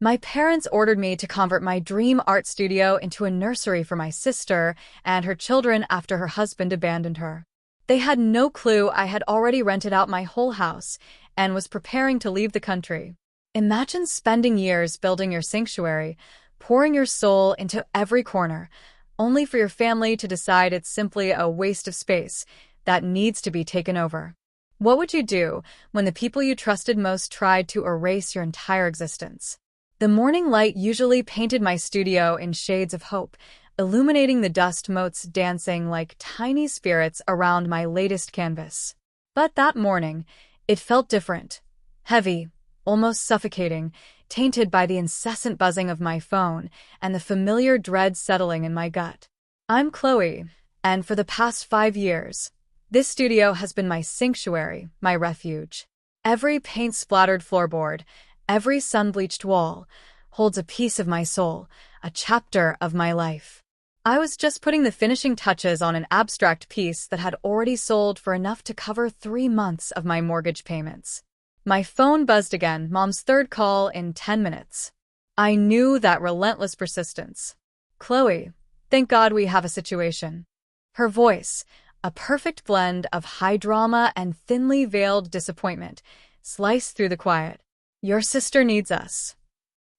My parents ordered me to convert my dream art studio into a nursery for my sister and her children after her husband abandoned her. They had no clue I had already rented out my whole house and was preparing to leave the country. Imagine spending years building your sanctuary, pouring your soul into every corner, only for your family to decide it's simply a waste of space that needs to be taken over. What would you do when the people you trusted most tried to erase your entire existence? The morning light usually painted my studio in shades of hope, illuminating the dust motes dancing like tiny spirits around my latest canvas. But that morning, it felt different. Heavy, almost suffocating, tainted by the incessant buzzing of my phone and the familiar dread settling in my gut. I'm Chloe, and for the past 5 years, this studio has been my sanctuary, my refuge. Every paint-splattered floorboard, every sun-bleached wall, holds a piece of my soul, a chapter of my life. I was just putting the finishing touches on an abstract piece that had already sold for enough to cover 3 months of my mortgage payments. My phone buzzed again, Mom's third call in 10 minutes. I knew that relentless persistence. Chloe, thank God we have a situation. Her voice, a perfect blend of high drama and thinly veiled disappointment, sliced through the quiet. Your sister needs us.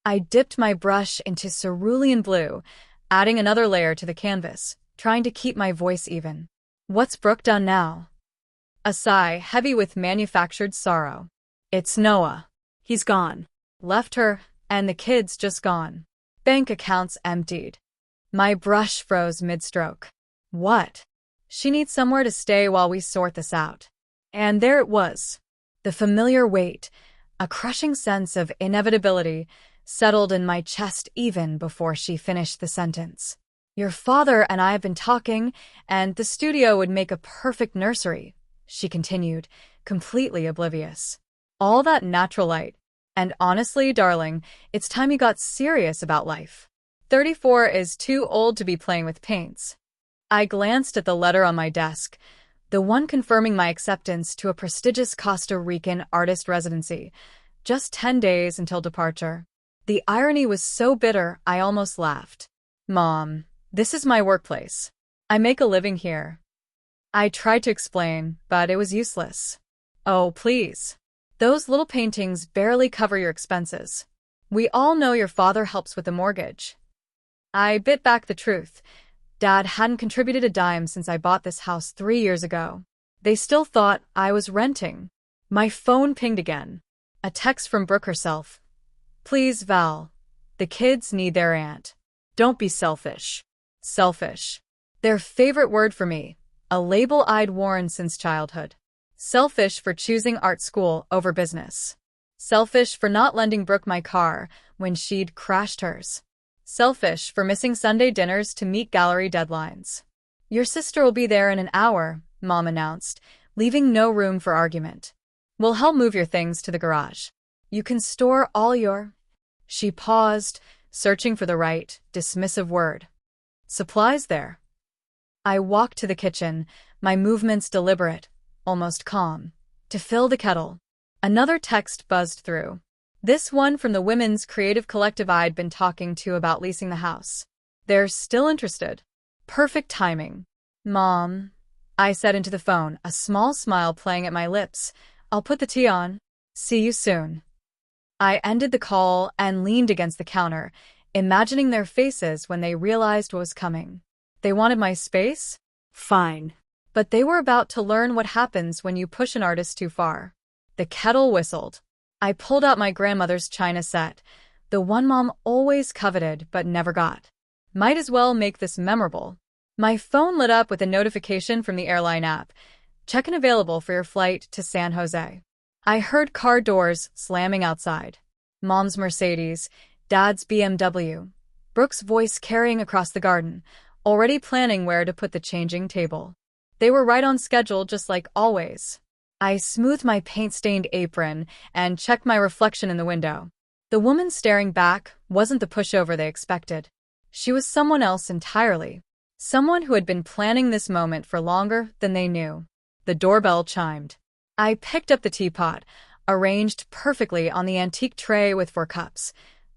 I dipped my brush into cerulean blue, adding another layer to the canvas, trying to keep my voice even. What's Brooke done now? A sigh, heavy with manufactured sorrow. It's Noah. He's gone. Left her, and the kids just gone. Bank accounts emptied. My brush froze mid-stroke. What? She needs somewhere to stay while we sort this out. And there it was. The familiar weight, a crushing sense of inevitability, settled in my chest even before she finished the sentence. Your father and I have been talking, and the studio would make a perfect nursery, she continued, completely oblivious. All that natural light. And honestly, darling, it's time you got serious about life. 34 is too old to be playing with paints. I glanced at the letter on my desk, the one confirming my acceptance to a prestigious Costa Rican artist residency, just 10 days until departure. The irony was so bitter, I almost laughed. Mom, this is my workplace. I make a living here. I tried to explain, but it was useless. Oh, please. Those little paintings barely cover your expenses. We all know your father helps with the mortgage. I bit back the truth. Dad hadn't contributed a dime since I bought this house 3 years ago. They still thought I was renting. My phone pinged again. A text from Brooke herself. Please, Val. The kids need their aunt. Don't be selfish. Selfish. Their favorite word for me. A label I'd worn since childhood. Selfish for choosing art school over business. Selfish for not lending Brooke my car when she'd crashed hers. Selfish for missing Sunday dinners to meet gallery deadlines. Your sister will be there in an hour, Mom announced, leaving no room for argument. We'll help move your things to the garage. You can store all your... She paused, searching for the right, dismissive word. Supplies there. I walked to the kitchen, my movements deliberate, almost calm, to fill the kettle. Another text buzzed through. This one from the women's creative collective I'd been talking to about leasing the house. They're still interested. Perfect timing. Mom, I said into the phone, a small smile playing at my lips. I'll put the tea on. See you soon. I ended the call and leaned against the counter, imagining their faces when they realized what was coming. They wanted my space? Fine. But they were about to learn what happens when you push an artist too far. The kettle whistled. I pulled out my grandmother's china set, the one Mom always coveted but never got. Might as well make this memorable. My phone lit up with a notification from the airline app. Check-in available for your flight to San Jose. I heard car doors slamming outside. Mom's Mercedes, Dad's BMW. Brooke's voice carrying across the garden, already planning where to put the changing table. They were right on schedule just like always. I smoothed my paint-stained apron and checked my reflection in the window. The woman staring back wasn't the pushover they expected. She was someone else entirely. Someone who had been planning this moment for longer than they knew. The doorbell chimed. I picked up the teapot, arranged perfectly on the antique tray with 4 cups.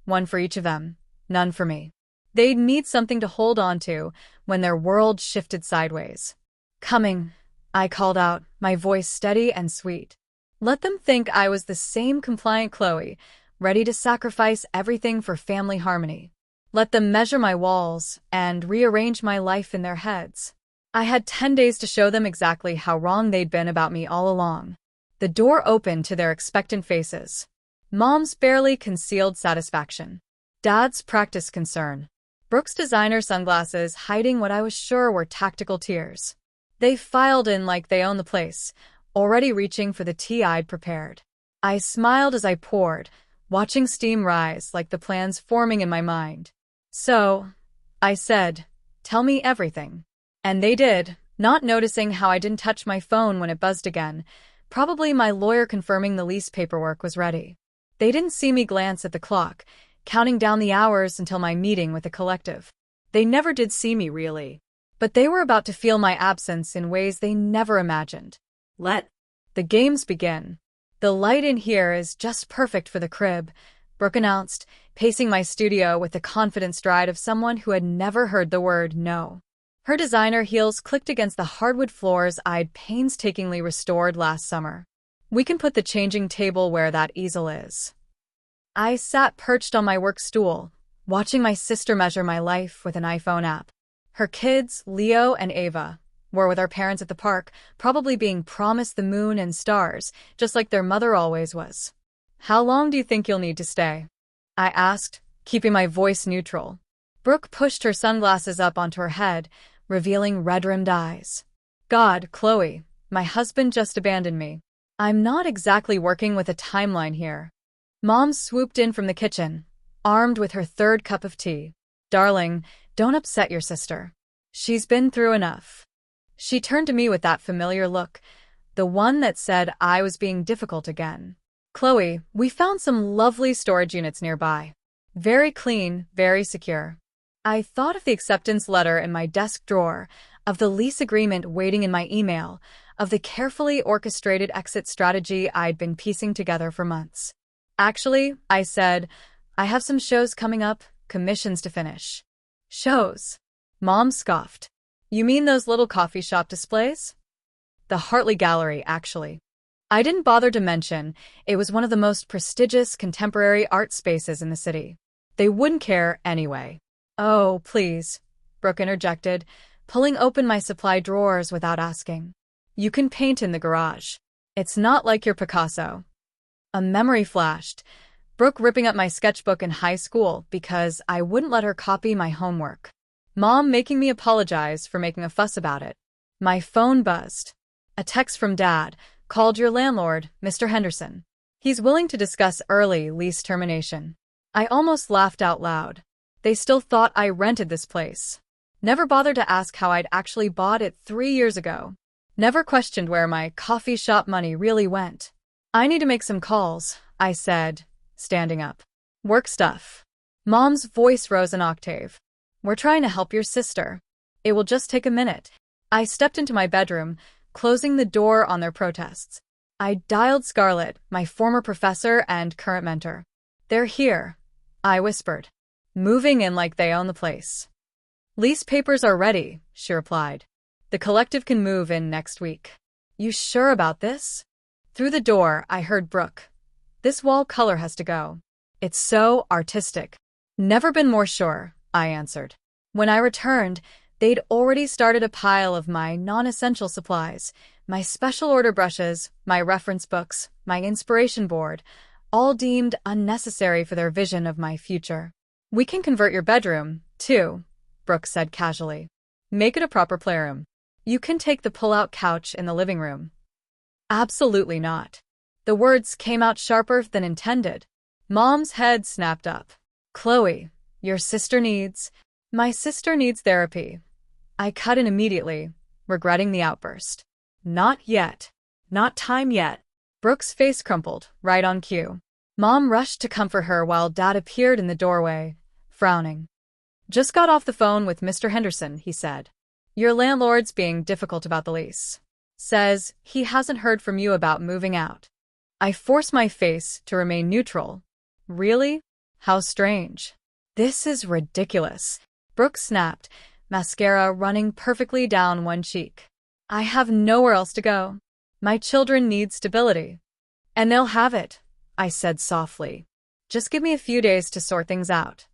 One for each of them, none for me. They'd need something to hold on to when their world shifted sideways. Coming, I called out, my voice steady and sweet. Let them think I was the same compliant Chloe, ready to sacrifice everything for family harmony. Let them measure my walls and rearrange my life in their heads. I had 10 days to show them exactly how wrong they'd been about me all along. The door opened to their expectant faces. Mom's barely concealed satisfaction. Dad's practiced concern. Brooke's designer sunglasses hiding what I was sure were tactical tears. They filed in like they owned the place, already reaching for the tea I'd prepared. I smiled as I poured, watching steam rise like the plans forming in my mind. So, I said, tell me everything. And they did, not noticing how I didn't touch my phone when it buzzed again. Probably my lawyer confirming the lease paperwork was ready. They didn't see me glance at the clock, counting down the hours until my meeting with the collective. They never did see me, really. But they were about to feel my absence in ways they never imagined. Let the games begin. The light in here is just perfect for the crib, Brooke announced, pacing my studio with the confident stride of someone who had never heard the word no. Her designer heels clicked against the hardwood floors I'd painstakingly restored last summer. We can put the changing table where that easel is. I sat perched on my work stool, watching my sister measure my life with an iPhone app. Her kids, Leo and Ava, were with our parents at the park, probably being promised the moon and stars, just like their mother always was. How long do you think you'll need to stay? I asked, keeping my voice neutral. Brooke pushed her sunglasses up onto her head, revealing red-rimmed eyes. God, Chloe, my husband just abandoned me. I'm not exactly working with a timeline here. Mom swooped in from the kitchen, armed with her third cup of tea. Darling, don't upset your sister. She's been through enough. She turned to me with that familiar look, the one that said I was being difficult again. Chloe, we found some lovely storage units nearby. Very clean, very secure. I thought of the acceptance letter in my desk drawer, of the lease agreement waiting in my email, of the carefully orchestrated exit strategy I'd been piecing together for months. Actually, I said, I have some shows coming up, commissions to finish. Shows? Mom scoffed. You mean those little coffee shop displays? The Hartley Gallery, actually. I didn't bother to mention it was one of the most prestigious contemporary art spaces in the city. They wouldn't care anyway. Oh, please, Brooke interjected, pulling open my supply drawers without asking. You can paint in the garage. It's not like your Picasso. A memory flashed, Brooke ripping up my sketchbook in high school because I wouldn't let her copy my homework. Mom making me apologize for making a fuss about it. My phone buzzed. A text from Dad, called your landlord, Mr. Henderson. He's willing to discuss early lease termination. I almost laughed out loud. They still thought I rented this place. Never bothered to ask how I'd actually bought it 3 years ago. Never questioned where my coffee shop money really went. I need to make some calls, I said, standing up. Work stuff. Mom's voice rose an octave. We're trying to help your sister. It will just take a minute. I stepped into my bedroom, closing the door on their protests. I dialed Scarlett, my former professor and current mentor. They're here, I whispered. Moving in like they own the place. Lease papers are ready, she replied. The collective can move in next week. You sure about this? Through the door, I heard Brooke. This wall color has to go. It's so artistic. Never been more sure, I answered. When I returned, they'd already started a pile of my non-essential supplies, my special order brushes, my reference books, my inspiration board, all deemed unnecessary for their vision of my future. We can convert your bedroom, too, Brooke said casually. Make it a proper playroom. You can take the pull-out couch in the living room. Absolutely not. The words came out sharper than intended. Mom's head snapped up. Chloe, your sister needs... My sister needs therapy. I cut in immediately, regretting the outburst. Not yet. Not time yet. Brooke's face crumpled, right on cue. Mom rushed to comfort her while Dad appeared in the doorway, frowning. Just got off the phone with Mr. Henderson, he said. Your landlord's being difficult about the lease. Says he hasn't heard from you about moving out. I forced my face to remain neutral. Really? How strange. This is ridiculous. Brooke snapped, mascara running perfectly down one cheek. I have nowhere else to go. My children need stability. And they'll have it, I said softly. Just give me a few days to sort things out.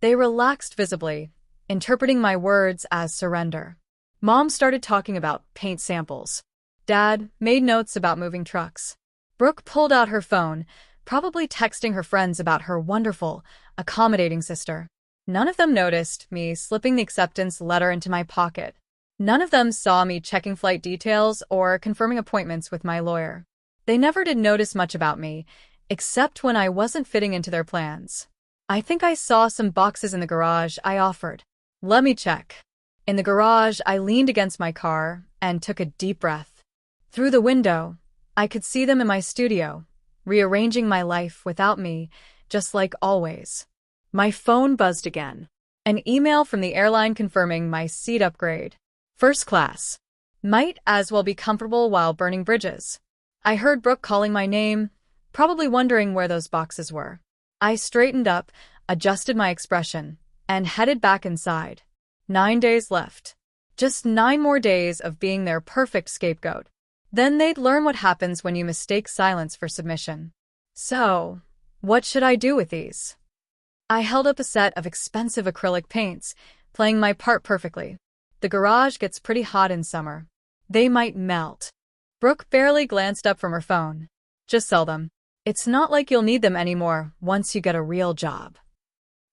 They relaxed visibly, interpreting my words as surrender. Mom started talking about paint samples. Dad made notes about moving trucks. Brooke pulled out her phone, probably texting her friends about her wonderful, accommodating sister. None of them noticed me slipping the acceptance letter into my pocket. None of them saw me checking flight details or confirming appointments with my lawyer. They never did notice much about me, except when I wasn't fitting into their plans. I think I saw some boxes in the garage, I offered. Let me check. In the garage, I leaned against my car and took a deep breath. Through the window, I could see them in my studio, rearranging my life without me, just like always. My phone buzzed again. An email from the airline confirming my seat upgrade. First class. Might as well be comfortable while burning bridges. I heard Brooke calling my name, probably wondering where those boxes were. I straightened up, adjusted my expression, and headed back inside. 9 days left. Just 9 more days of being their perfect scapegoat. Then they'd learn what happens when you mistake silence for submission. So, what should I do with these? I held up a set of expensive acrylic paints, playing my part perfectly. The garage gets pretty hot in summer. They might melt. Brooke barely glanced up from her phone. Just sell them. It's not like you'll need them anymore once you get a real job.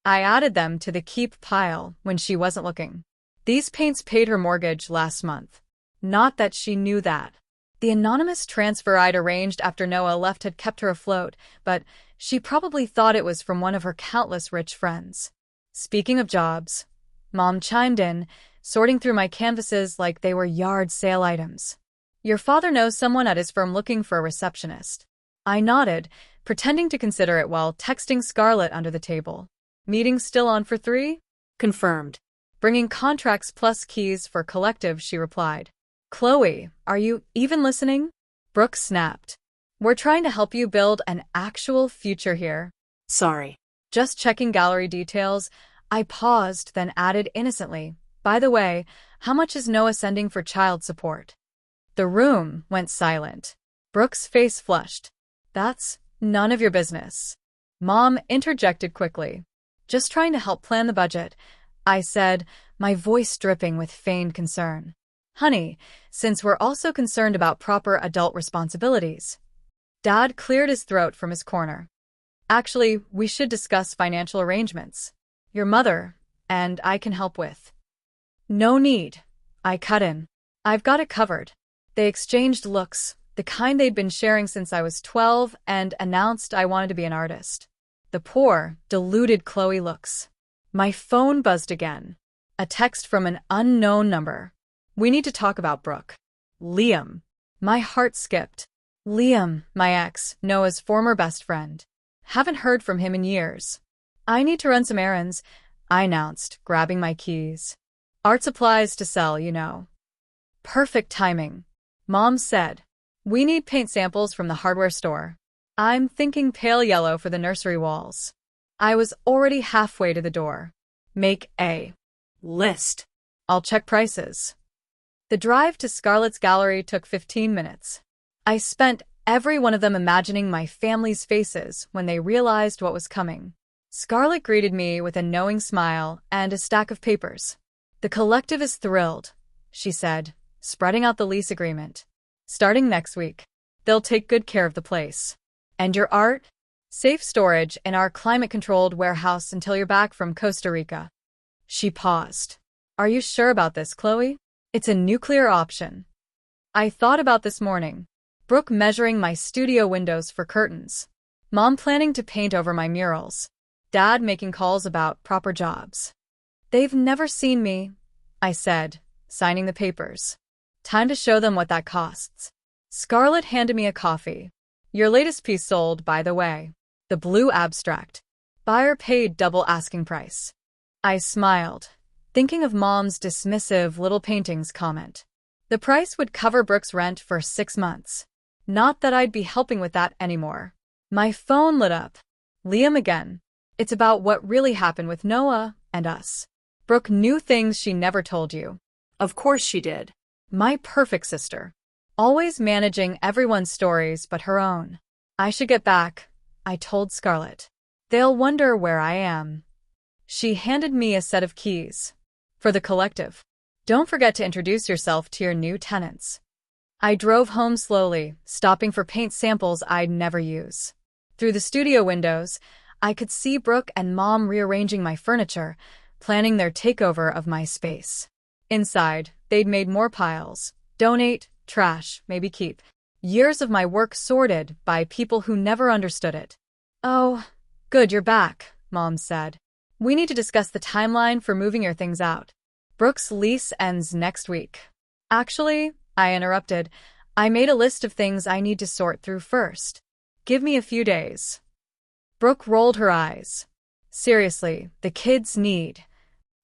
I added them to the keep pile when she wasn't looking. These paints paid her mortgage last month. Not that she knew that. The anonymous transfer I'd arranged after Noah left had kept her afloat, but she probably thought it was from one of her countless rich friends. Speaking of jobs, Mom chimed in, sorting through my canvases like they were yard sale items. Your father knows someone at his firm looking for a receptionist. I nodded, pretending to consider it while texting Scarlett under the table. Meeting still on for 3? Confirmed. Bringing contracts plus keys for collective, she replied. Chloe, are you even listening? Brooke snapped. We're trying to help you build an actual future here. Sorry. Just checking gallery details. I paused, then added innocently. By the way, how much is Noah sending for child support? The room went silent. Brooke's face flushed. That's none of your business. Mom interjected quickly. Just trying to help plan the budget, I said, my voice dripping with feigned concern. Honey, since we're also concerned about proper adult responsibilities. Dad cleared his throat from his corner. Actually, we should discuss financial arrangements. Your mother and I can help with. No need. I cut in. I've got it covered. They exchanged looks, the kind they'd been sharing since I was 12, and announced I wanted to be an artist. The poor, deluded Chloe looks. My phone buzzed again. A text from an unknown number. We need to talk about Brooke. Liam. My heart skipped. Liam, my ex, Noah's former best friend. Haven't heard from him in years. I need to run some errands, I announced, grabbing my keys. Art supplies to sell, you know. Perfect timing. Mom said. We need paint samples from the hardware store. I'm thinking pale yellow for the nursery walls. I was already halfway to the door. Make a list. I'll check prices. The drive to Scarlett's gallery took 15 minutes. I spent every one of them imagining my family's faces when they realized what was coming. Scarlett greeted me with a knowing smile and a stack of papers. The collective is thrilled, she said, spreading out the lease agreement. Starting next week, they'll take good care of the place. And your art? Safe storage in our climate-controlled warehouse until you're back from Costa Rica. She paused. Are you sure about this, Chloe? It's a nuclear option. I thought about this morning. Brooke measuring my studio windows for curtains. Mom planning to paint over my murals. Dad making calls about proper jobs. They've never seen me, I said, signing the papers. Time to show them what that costs. Scarlett handed me a coffee. Your latest piece sold, by the way. The blue abstract. Buyer paid double asking price. I smiled, thinking of Mom's dismissive little paintings comment. The price would cover Brooke's rent for 6 months. Not that I'd be helping with that anymore. My phone lit up. Liam again. It's about what really happened with Noah and us. Brooke knew things she never told you. Of course she did. My perfect sister. Always managing everyone's stories but her own. I should get back, I told Scarlett. They'll wonder where I am. She handed me a set of keys. For the collective. Don't forget to introduce yourself to your new tenants. I drove home slowly, stopping for paint samples I'd never use. Through the studio windows, I could see Brooke and Mom rearranging my furniture, planning their takeover of my space. Inside, they'd made more piles. Donate, trash, maybe keep. Years of my work sorted by people who never understood it. Oh, good you're back, Mom said. We need to discuss the timeline for moving your things out. Brooke's lease ends next week. Actually, I interrupted. I made a list of things I need to sort through first. Give me a few days. Brooke rolled her eyes. Seriously, the kids need.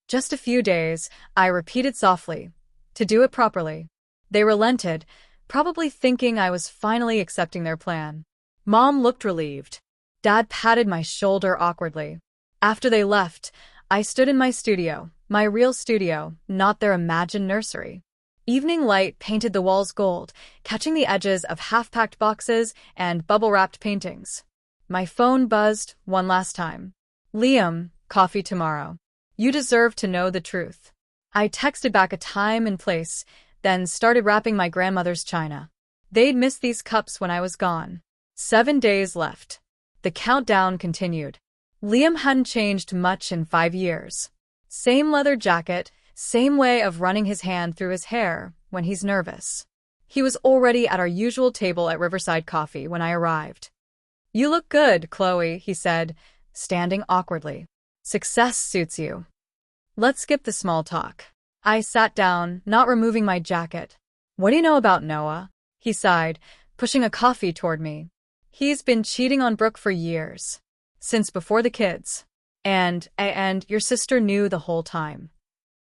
Just a few days, I repeated softly. To do it properly. They relented, probably thinking I was finally accepting their plan. Mom looked relieved. Dad patted my shoulder awkwardly. After they left, I stood in my studio, my real studio, not their imagined nursery. Evening light painted the walls gold, catching the edges of half-packed boxes and bubble-wrapped paintings. My phone buzzed one last time. Liam, coffee tomorrow. You deserve to know the truth. I texted back a time and place, then started wrapping my grandmother's china. They'd missed these cups when I was gone. 7 days left. The countdown continued. Liam hadn't changed much in 5 years. Same leather jacket, same way of running his hand through his hair when he's nervous. He was already at our usual table at Riverside Coffee when I arrived. You look good, Chloe, he said, standing awkwardly. Success suits you. Let's skip the small talk. I sat down, not removing my jacket. What do you know about Noah? He sighed, pushing a coffee toward me. He's been cheating on Brooke for years. Since before the kids. And your sister knew the whole time.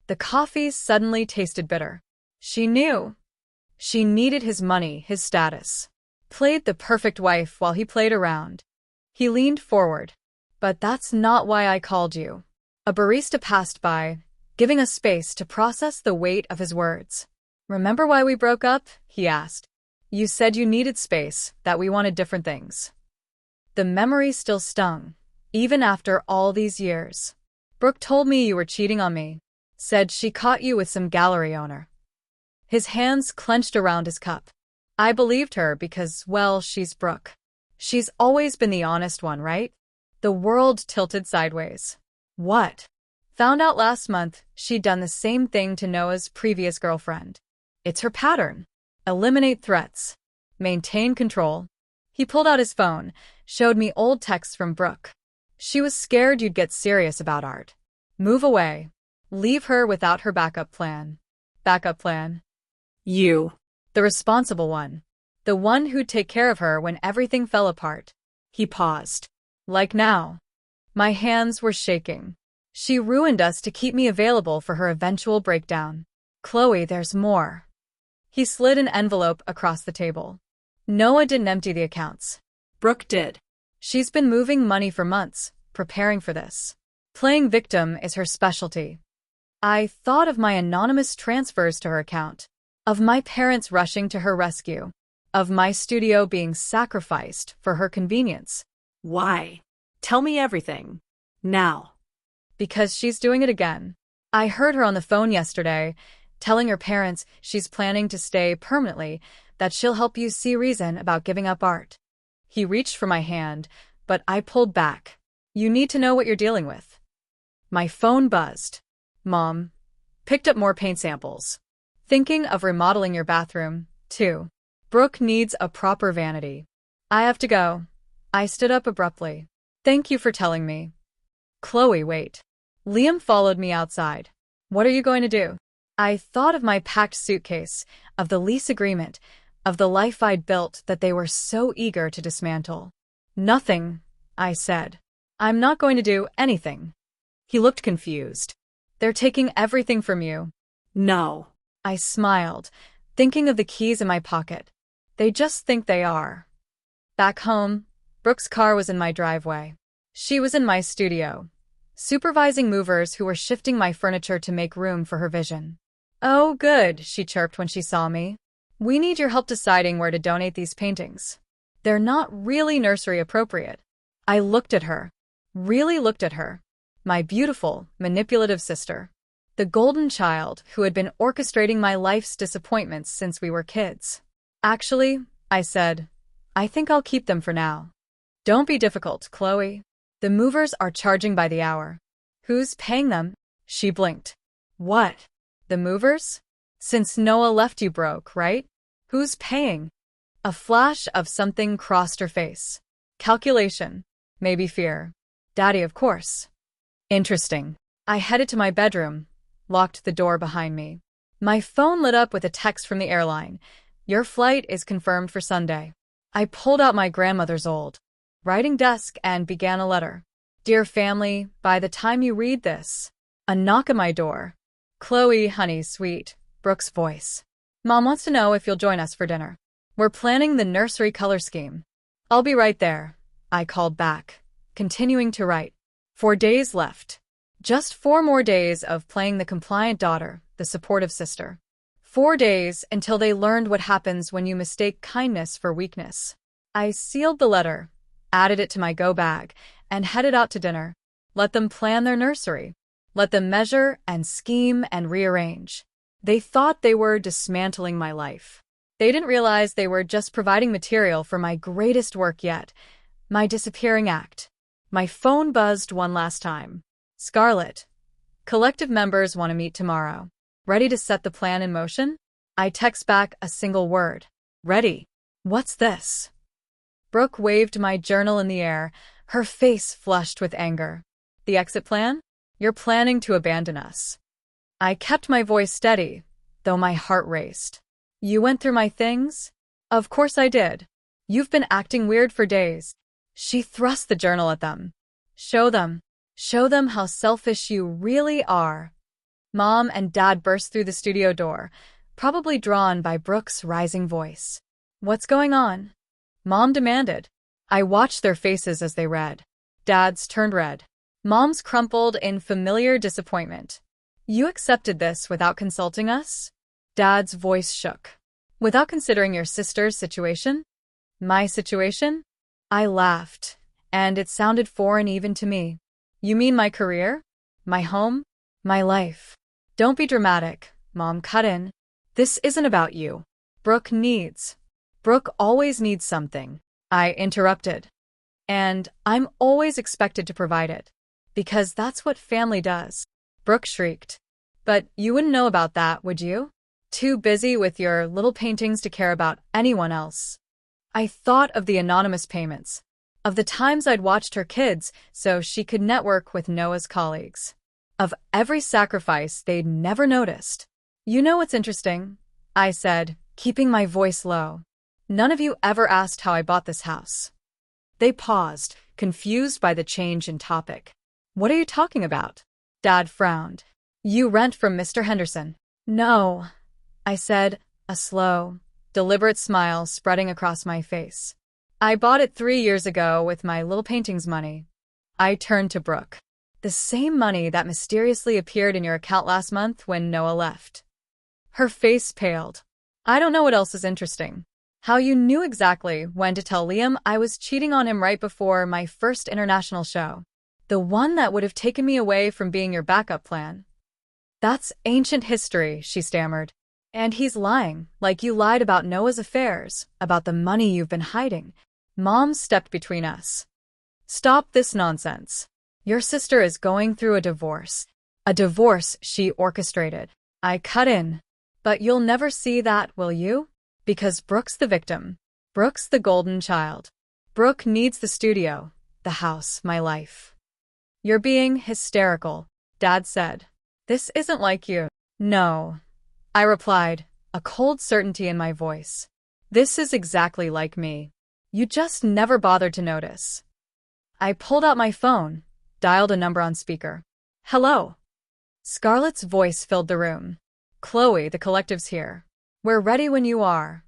The coffee suddenly tasted bitter. She knew. She needed his money, his status. Played the perfect wife while he played around. He leaned forward. But that's not why I called you. A barista passed by, giving us space to process the weight of his words. Remember why we broke up? He asked. You said you needed space, that we wanted different things. The memory still stung, even after all these years. Brooke told me you were cheating on me. Said she caught you with some gallery owner. His hands clenched around his cup. I believed her because, well, she's Brooke. She's always been the honest one, right? The world tilted sideways. What? Found out last month she'd done the same thing to Noah's previous girlfriend. It's her pattern. Eliminate threats. Maintain control. He pulled out his phone, showed me old texts from Brooke. She was scared you'd get serious about art. Move away. Leave her without her backup plan. Backup plan? You. The responsible one. The one who'd take care of her when everything fell apart. He paused. Like now. My hands were shaking. She ruined us to keep me available for her eventual breakdown. Chloe, there's more. He slid an envelope across the table. Noah didn't empty the accounts. Brooke did. She's been moving money for months, preparing for this. Playing victim is her specialty. I thought of my anonymous transfers to her account, of my parents rushing to her rescue, of my studio being sacrificed for her convenience. Why? Tell me everything. Now. Because she's doing it again. I heard her on the phone yesterday, telling her parents she's planning to stay permanently, that she'll help you see reason about giving up art. He reached for my hand, but I pulled back. You need to know what you're dealing with. My phone buzzed. Mom. Picked up more paint samples. Thinking of remodeling your bathroom, too. Brooke needs a proper vanity. I have to go. I stood up abruptly. Thank you for telling me. Chloe, wait. Liam followed me outside. What are you going to do? I thought of my packed suitcase, of the lease agreement, of the life I'd built that they were so eager to dismantle. Nothing, I said. I'm not going to do anything. He looked confused. They're taking everything from you. No. I smiled, thinking of the keys in my pocket. They just think they are. Back home, Brooke's car was in my driveway. She was in my studio, supervising movers who were shifting my furniture to make room for her vision. "Oh, good," she chirped when she saw me. "We need your help deciding where to donate these paintings. They're not really nursery appropriate." I looked at her. Really looked at her. My beautiful, manipulative sister. The golden child who had been orchestrating my life's disappointments since we were kids. "Actually," I said, "I think I'll keep them for now." "Don't be difficult, Chloe. The movers are charging by the hour." "Who's paying them?" She blinked. "What? The movers? Since Noah left you broke, right? Who's paying?" A flash of something crossed her face. Calculation. Maybe fear. "Daddy, of course." Interesting. I headed to my bedroom, locked the door behind me. My phone lit up with a text from the airline. "Your flight is confirmed for Sunday." I pulled out my grandmother's old writing desk and began a letter. "Dear family, by the time you read this." A knock at my door. "Chloe, honey, sweet," Brooke's voice. "Mom wants to know if you'll join us for dinner. We're planning the nursery color scheme." "I'll be right there," I called back, continuing to write. 4 days left. Just 4 more days of playing the compliant daughter, the supportive sister. 4 days until they learned what happens when you mistake kindness for weakness. I sealed the letter, added it to my go bag, and headed out to dinner. Let them plan their nursery. Let them measure and scheme and rearrange. They thought they were dismantling my life. They didn't realize they were just providing material for my greatest work yet, my disappearing act. My phone buzzed one last time. "Scarlett, collective members want to meet tomorrow. Ready to set the plan in motion?" I text back a single word. "Ready." "What's this?" Brooke waved my journal in the air, her face flushed with anger. "The exit plan? You're planning to abandon us." I kept my voice steady, though my heart raced. "You went through my things?" "Of course I did. You've been acting weird for days." She thrust the journal at them. Show them how selfish you really are." Mom and Dad burst through the studio door, probably drawn by Brooke's rising voice. "What's going on?" Mom demanded. I watched their faces as they read. Dad's turned red. Mom's crumpled in familiar disappointment. "You accepted this without consulting us?" Dad's voice shook. "Without considering your sister's situation?" "My situation?" I laughed, and it sounded foreign even to me. "You mean my career? My home? My life?" "Don't be dramatic," Mom cut in. "This isn't about you. Brooke always needs something." I interrupted. "And I'm always expected to provide it. Because that's what family does." Brooke shrieked. "But you wouldn't know about that, would you? Too busy with your little paintings to care about anyone else." I thought of the anonymous payments, of the times I'd watched her kids so she could network with Noah's colleagues, of every sacrifice they'd never noticed. "You know what's interesting?" I said, keeping my voice low. "None of you ever asked how I bought this house." They paused, confused by the change in topic. "What are you talking about?" Dad frowned. "You rent from Mr. Henderson." "No," I said, a slow, deliberate smile spreading across my face. "I bought it 3 years ago with my little paintings money." I turned to Brooke. "The same money that mysteriously appeared in your account last month when Noah left." Her face paled. "I don't know what else is interesting. How you knew exactly when to tell Liam I was cheating on him right before my first international show. The one that would have taken me away from being your backup plan." "That's ancient history," she stammered. "And he's lying, like you lied about Noah's affairs, about the money you've been hiding." Mom stepped between us. "Stop this nonsense. Your sister is going through a divorce. A divorce she orchestrated." I cut in. "But you'll never see that, will you? Because Brooke's the victim. Brooke's the golden child. Brooke needs the studio, the house, my life." "You're being hysterical," Dad said. "This isn't like you." "No," I replied, a cold certainty in my voice. "This is exactly like me. You just never bothered to notice." I pulled out my phone, dialed a number on speaker. "Hello." Scarlett's voice filled the room. "Chloe, the collective's here. We're ready when you are."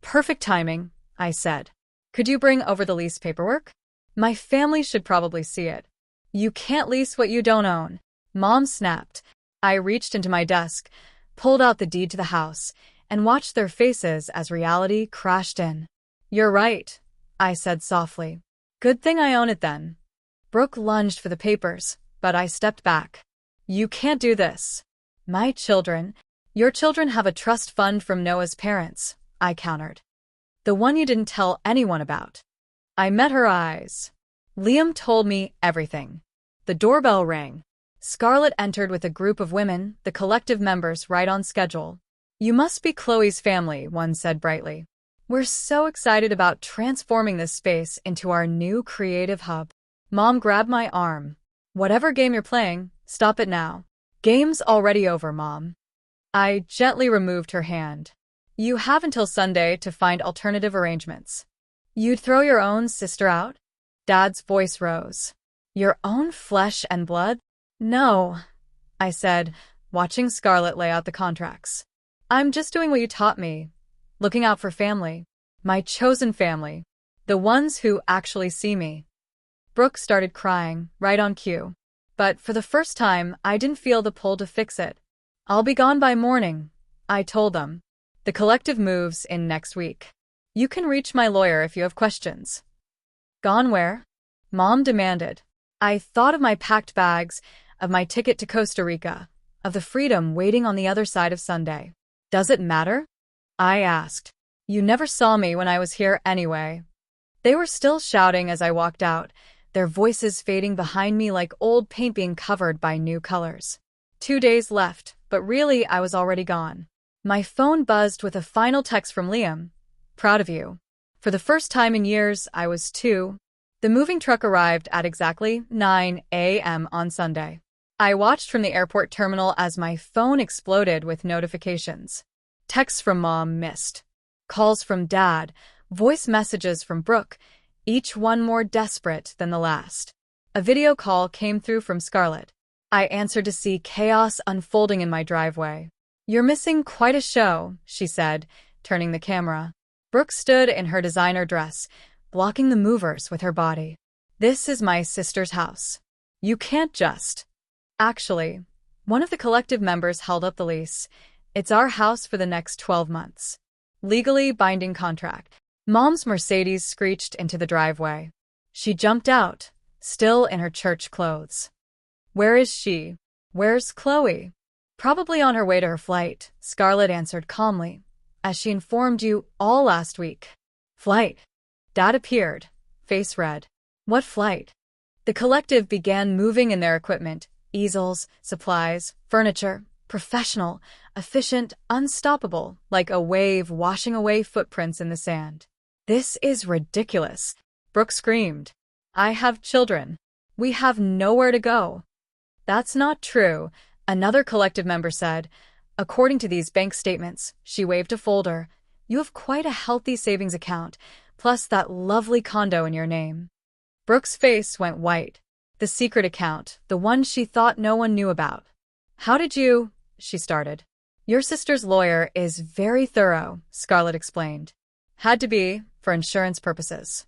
"Perfect timing," I said. "Could you bring over the lease paperwork?" My family should probably see it. You can't lease what you don't own. Mom snapped. I reached into my desk, pulled out the deed to the house, and watched their faces as reality crashed in. You're right, I said softly. Good thing I own it then. Brooke lunged for the papers, but I stepped back. You can't do this. Your children have a trust fund from Noah's parents, I countered. The one you didn't tell anyone about. I met her eyes. Liam told me everything. The doorbell rang. Scarlett entered with a group of women, the collective members right on schedule. You must be Chloe's family, one said brightly. We're so excited about transforming this space into our new creative hub. Mom grabbed my arm. Whatever game you're playing, stop it now. Game's already over, Mom. I gently removed her hand. You have until Sunday to find alternative arrangements. You'd throw your own sister out? Dad's voice rose. Your own flesh and blood? No, I said, watching Scarlett lay out the contracts. I'm just doing what you taught me. Looking out for family. My chosen family. The ones who actually see me. Brooke started crying, right on cue. But for the first time, I didn't feel the pull to fix it. I'll be gone by morning, I told them. The collective moves in next week. You can reach my lawyer if you have questions. Gone where? Mom demanded. I thought of my packed bags, of my ticket to Costa Rica, of the freedom waiting on the other side of Sunday. Does it matter? I asked. You never saw me when I was here anyway. They were still shouting as I walked out, their voices fading behind me like old paint being covered by new colors. 2 days left, but really I was already gone. My phone buzzed with a final text from Liam. Proud of you. For the first time in years, I was 2. The moving truck arrived at exactly 9 a.m. on Sunday. I watched from the airport terminal as my phone exploded with notifications. Texts from Mom missed. Calls from Dad, voice messages from Brooke, each one more desperate than the last. A video call came through from Scarlett. I answered to see chaos unfolding in my driveway. You're missing quite a show, she said, turning the camera. Brooke stood in her designer dress, blocking the movers with her body. This is my sister's house. You can't just... Actually, one of the collective members held up the lease. It's our house for the next 12 months. Legally binding contract. Mom's Mercedes screeched into the driveway. She jumped out, still in her church clothes. Where is she? Where's Chloe? Probably on her way to her flight, Scarlett answered calmly, as she informed you all last week. Flight. Dad appeared, face red. What flight? The collective began moving in their equipment, easels, supplies, furniture, professional, efficient, unstoppable, like a wave washing away footprints in the sand. This is ridiculous, Brooke screamed. I have children. We have nowhere to go. That's not true, another collective member said. According to these bank statements, she waved a folder, you have quite a healthy savings account, plus that lovely condo in your name. Brooke's face went white. The secret account, the one she thought no one knew about. How did you... she started. Your sister's lawyer is very thorough, Scarlett explained. Had to be, for insurance purposes.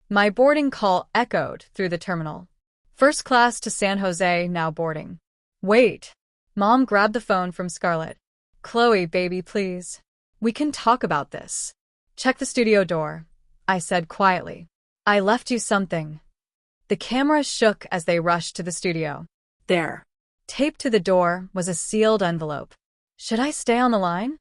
My boarding call echoed through the terminal. First class to San Jose, now boarding. Wait. Mom grabbed the phone from Scarlett. Chloe, baby, please. We can talk about this. Check the studio door, I said quietly. I left you something. The camera shook as they rushed to the studio. There. Taped to the door was a sealed envelope. Should I stay on the line?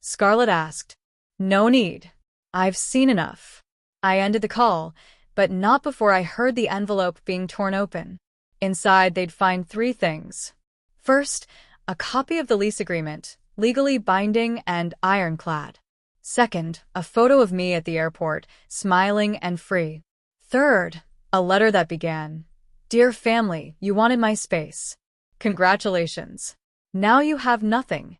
Scarlett asked. No need. I've seen enough. I ended the call, but not before I heard the envelope being torn open. Inside, they'd find 3 things. First, a copy of the lease agreement, legally binding and ironclad. Second, a photo of me at the airport, smiling and free. Third, a letter that began, Dear family, you wanted my space. Congratulations. Now you have nothing.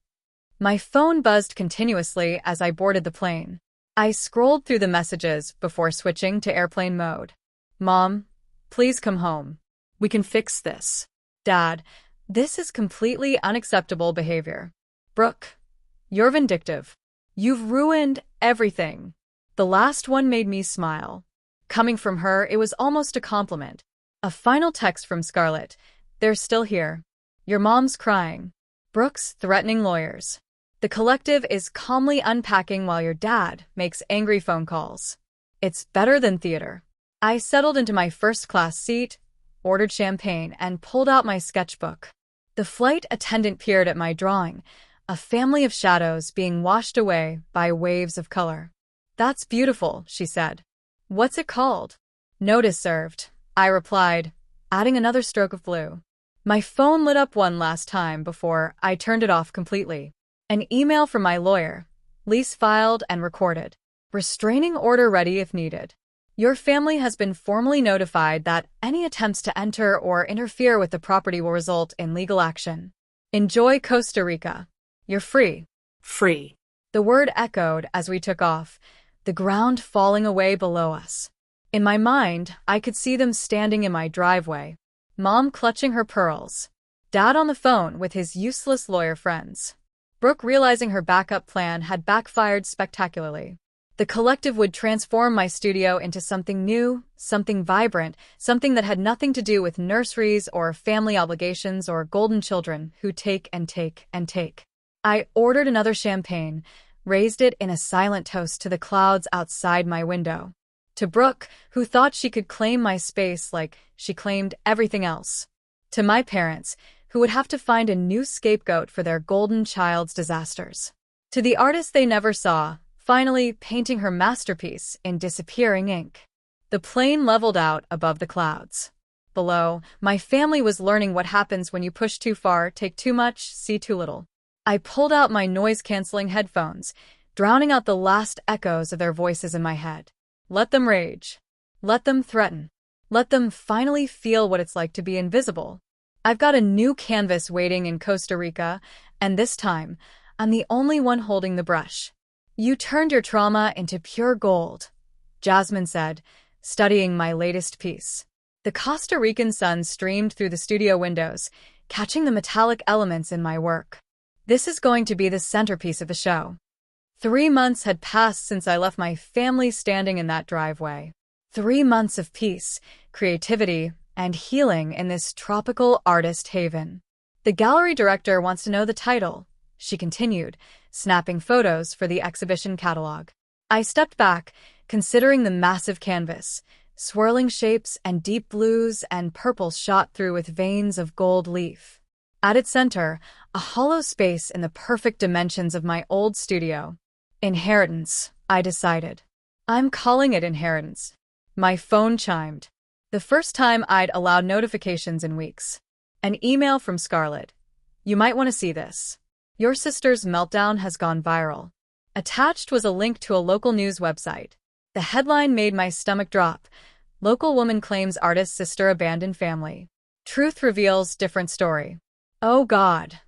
My phone buzzed continuously as I boarded the plane. I scrolled through the messages before switching to airplane mode. Mom, please come home. We can fix this. Dad, this is completely unacceptable behavior. Brooke, you're vindictive. You've ruined everything. The last one made me smile. Coming from her, it was almost a compliment. A final text from Scarlett. They're still here. Your mom's crying. Brooks threatening lawyers. The collective is calmly unpacking while your dad makes angry phone calls. It's better than theater. I settled into my first-class seat, ordered champagne, and pulled out my sketchbook. The flight attendant peered at my drawing, a family of shadows being washed away by waves of color. That's beautiful, she said. What's it called? Notice served, I replied, adding another stroke of blue. My phone lit up one last time before I turned it off completely. An email from my lawyer. Lease filed and recorded. Restraining order ready if needed. Your family has been formally notified that any attempts to enter or interfere with the property will result in legal action. Enjoy Costa Rica. You're free. Free. The word echoed as we took off, the ground falling away below us. In my mind, I could see them standing in my driveway. Mom clutching her pearls. Dad on the phone with his useless lawyer friends. Brooke realizing her backup plan had backfired spectacularly. The collective would transform my studio into something new, something vibrant, something that had nothing to do with nurseries or family obligations or golden children who take and take and take. I ordered another champagne, raised it in a silent toast to the clouds outside my window. To Brooke, who thought she could claim my space like she claimed everything else. To my parents, who would have to find a new scapegoat for their golden child's disasters. To the artist they never saw, finally painting her masterpiece in disappearing ink. The plane leveled out above the clouds. Below, my family was learning what happens when you push too far, take too much, see too little. I pulled out my noise-canceling headphones, drowning out the last echoes of their voices in my head. Let them rage. Let them threaten. Let them finally feel what it's like to be invisible. I've got a new canvas waiting in Costa Rica, and this time, I'm the only one holding the brush. You turned your trauma into pure gold, Jasmine said, studying my latest piece. The Costa Rican sun streamed through the studio windows, catching the metallic elements in my work. This is going to be the centerpiece of the show. 3 months had passed since I left my family standing in that driveway. 3 months of peace, creativity, and healing in this tropical artist haven. The gallery director wants to know the title, she continued, snapping photos for the exhibition catalog. I stepped back, considering the massive canvas, swirling shapes and deep blues and purples shot through with veins of gold leaf. At its center, a hollow space in the perfect dimensions of my old studio. Inheritance, I decided. I'm calling it inheritance. My phone chimed. The first time I'd allowed notifications in weeks. An email from Scarlett. You might want to see this. Your sister's meltdown has gone viral. Attached was a link to a local news website. The headline made my stomach drop. Local woman claims artist's sister abandoned family. Truth reveals different story. Oh God,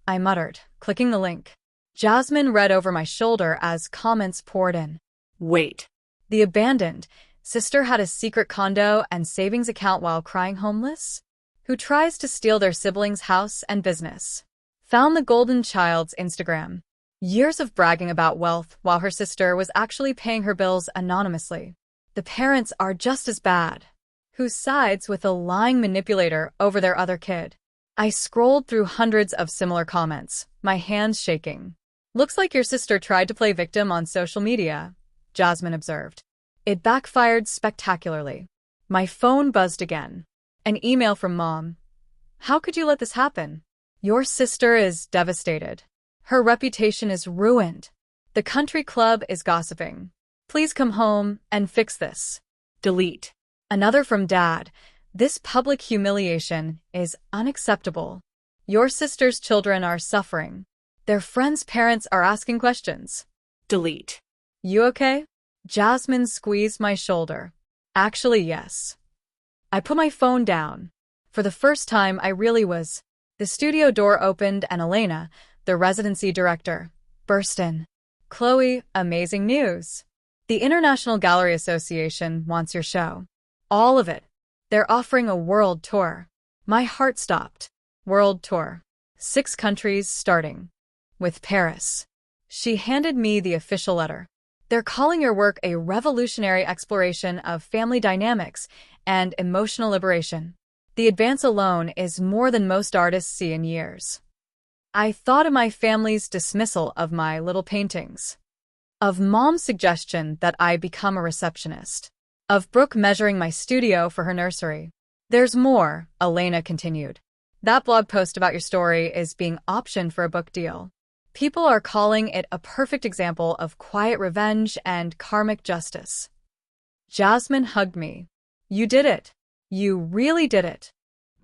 I muttered, clicking the link. Jasmine read over my shoulder as comments poured in. Wait. The abandoned sister had a secret condo and savings account while crying homeless? Who tries to steal their siblings' house and business? Found the golden child's Instagram. Years of bragging about wealth while her sister was actually paying her bills anonymously. The parents are just as bad. Who sides with a lying manipulator over their other kid? I scrolled through hundreds of similar comments, my hands shaking. Looks like your sister tried to play victim on social media, Jasmine observed. It backfired spectacularly. My phone buzzed again. An email from Mom. How could you let this happen? Your sister is devastated. Her reputation is ruined. The country club is gossiping. Please come home and fix this. Delete. Another from Dad. This public humiliation is unacceptable. Your sister's children are suffering. Their friends' parents are asking questions. Delete. You okay? Jasmine squeezed my shoulder. Actually, yes. I put my phone down. For the first time, I really was. The studio door opened and Elena, the residency director, burst in. Chloe, amazing news. The International Gallery Association wants your show. All of it. They're offering a world tour. My heart stopped. World tour. 6 countries starting. With Paris. She handed me the official letter. They're calling your work a revolutionary exploration of family dynamics and emotional liberation. The advance alone is more than most artists see in years. I thought of my family's dismissal of my little paintings, of Mom's suggestion that I become a receptionist, of Brooke measuring my studio for her nursery. There's more, Elena continued. That blog post about your story is being optioned for a book deal. People are calling it a perfect example of quiet revenge and karmic justice. Jasmine hugged me. You did it. You really did it.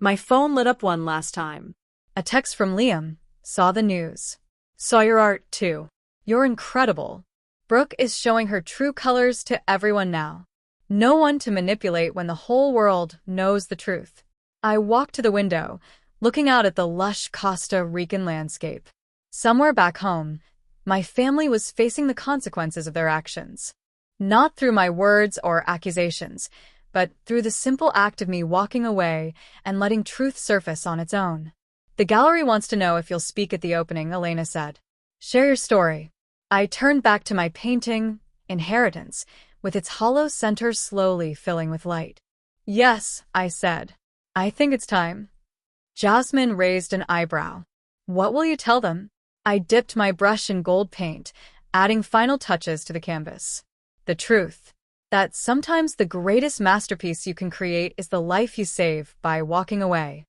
My phone lit up one last time. A text from Liam. Saw the news. Saw your art, too. You're incredible. Brooke is showing her true colors to everyone now. No one to manipulate when the whole world knows the truth. I walked to the window, looking out at the lush Costa Rican landscape. Somewhere back home, my family was facing the consequences of their actions. Not through my words or accusations, but through the simple act of me walking away and letting truth surface on its own. The gallery wants to know if you'll speak at the opening, Elena said. Share your story. I turned back to my painting, Inheritance, with its hollow center slowly filling with light. Yes, I said. I think it's time. Jasmine raised an eyebrow. What will you tell them? I dipped my brush in gold paint, adding final touches to the canvas. The truth. That sometimes the greatest masterpiece you can create is the life you save by walking away.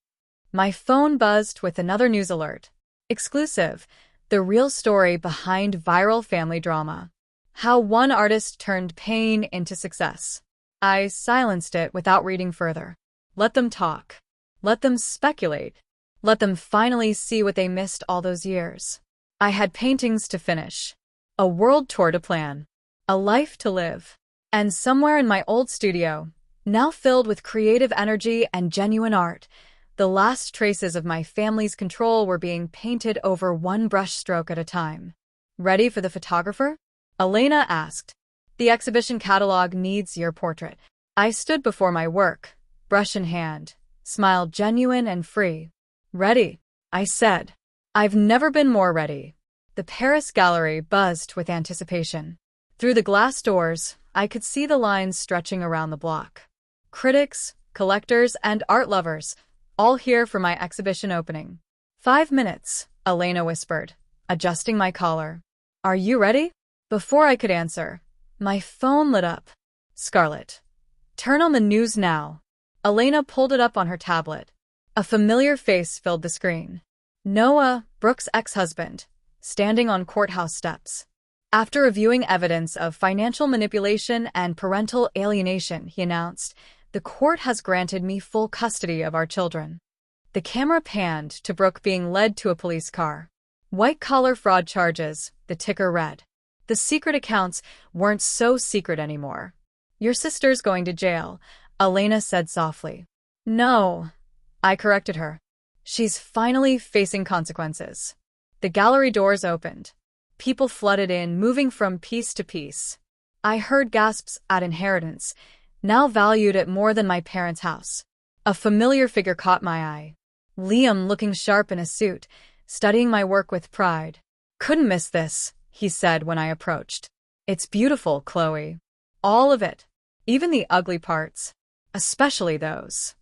My phone buzzed with another news alert. Exclusive. The real story behind viral family drama. How one artist turned pain into success. I silenced it without reading further. Let them talk. Let them speculate. Let them finally see what they missed all those years. I had paintings to finish. A world tour to plan. A life to live. And somewhere in my old studio, now filled with creative energy and genuine art, the last traces of my family's control were being painted over one brushstroke at a time. Ready for the photographer? Elena asked. The exhibition catalog needs your portrait. I stood before my work, brush in hand, smiled genuine and free. Ready, I said. I've never been more ready. The Paris gallery buzzed with anticipation. Through the glass doors, I could see the lines stretching around the block. Critics, collectors, and art lovers, all here for my exhibition opening. 5 minutes, Elena whispered, adjusting my collar. Are you ready? Before I could answer, my phone lit up. Scarlett. Turn on the news now. Elena pulled it up on her tablet. A familiar face filled the screen. Noah, Brooke's ex-husband, standing on courthouse steps. After reviewing evidence of financial manipulation and parental alienation, he announced, the court has granted me full custody of our children. The camera panned to Brooke being led to a police car. White-collar fraud charges, the ticker read. The secret accounts weren't so secret anymore. Your sister's going to jail, Elena said softly. No, I corrected her. She's finally facing consequences. The gallery doors opened. People flooded in, moving from piece to piece. I heard gasps at Inheritance, now valued at more than my parents' house. A familiar figure caught my eye. Liam, looking sharp in a suit, studying my work with pride. Couldn't miss this, he said when I approached. It's beautiful, Chloe. All of it. Even the ugly parts. Especially those.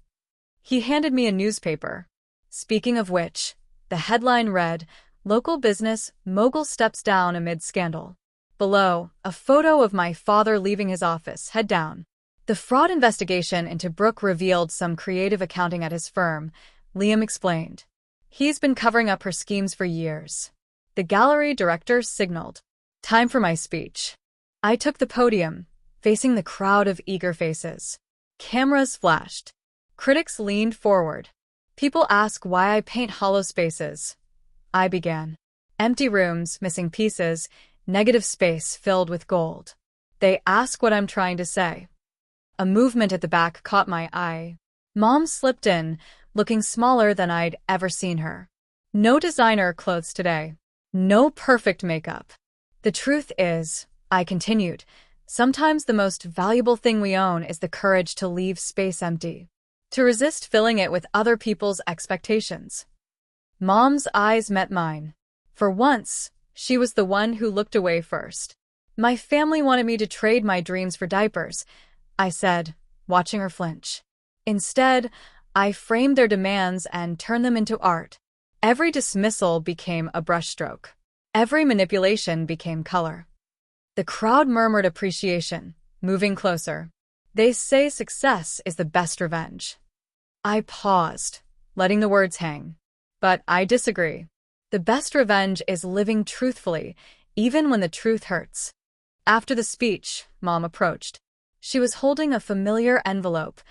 He handed me a newspaper. Speaking of which, the headline read, Local business, mogul steps down amid scandal. Below, a photo of my father leaving his office, head down. The fraud investigation into Brooke revealed some creative accounting at his firm, Liam explained. He's been covering up her schemes for years. The gallery director signaled. Time for my speech. I took the podium, facing the crowd of eager faces. Cameras flashed. Critics leaned forward. People ask why I paint hollow spaces. I began. Empty rooms, missing pieces, negative space filled with gold. They ask what I'm trying to say. A movement at the back caught my eye. Mom slipped in, looking smaller than I'd ever seen her. No designer clothes today. No perfect makeup. The truth is, I continued, sometimes the most valuable thing we own is the courage to leave space empty. To resist filling it with other people's expectations. Mom's eyes met mine. For once, she was the one who looked away first. My family wanted me to trade my dreams for diapers, I said, watching her flinch. Instead, I framed their demands and turned them into art. Every dismissal became a brushstroke. Every manipulation became color. The crowd murmured appreciation, moving closer. They say success is the best revenge. I paused, letting the words hang. But I disagree. The best revenge is living truthfully, even when the truth hurts. After the speech, Mom approached. She was holding a familiar envelope,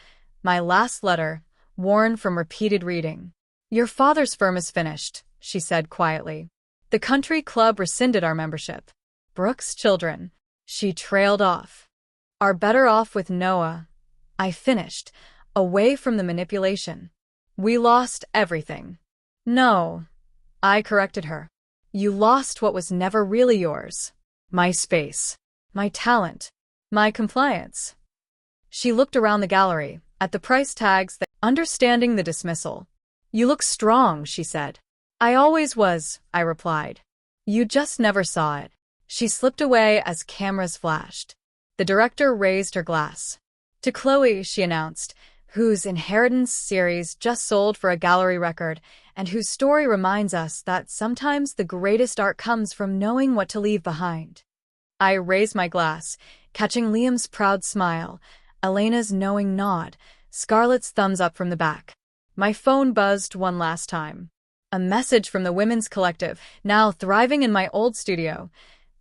my last letter, worn from repeated reading. Your father's firm is finished, she said quietly. The country club rescinded our membership. Brooke's children, she trailed off, are better off with Noah. I finished, away from the manipulation. We lost everything. No, I corrected her. You lost what was never really yours. My space, my talent, my compliance. She looked around the gallery, at the price tags that, understanding the dismissal. You look strong, she said. I always was, I replied. You just never saw it. She slipped away as cameras flashed. The director raised her glass. To Chloe, she announced, whose Inheritance series just sold for a gallery record, and whose story reminds us that sometimes the greatest art comes from knowing what to leave behind. I raised my glass, catching Liam's proud smile, Elena's knowing nod, Scarlett's thumbs up from the back. My phone buzzed one last time. A message from the Women's Collective, now thriving in my old studio.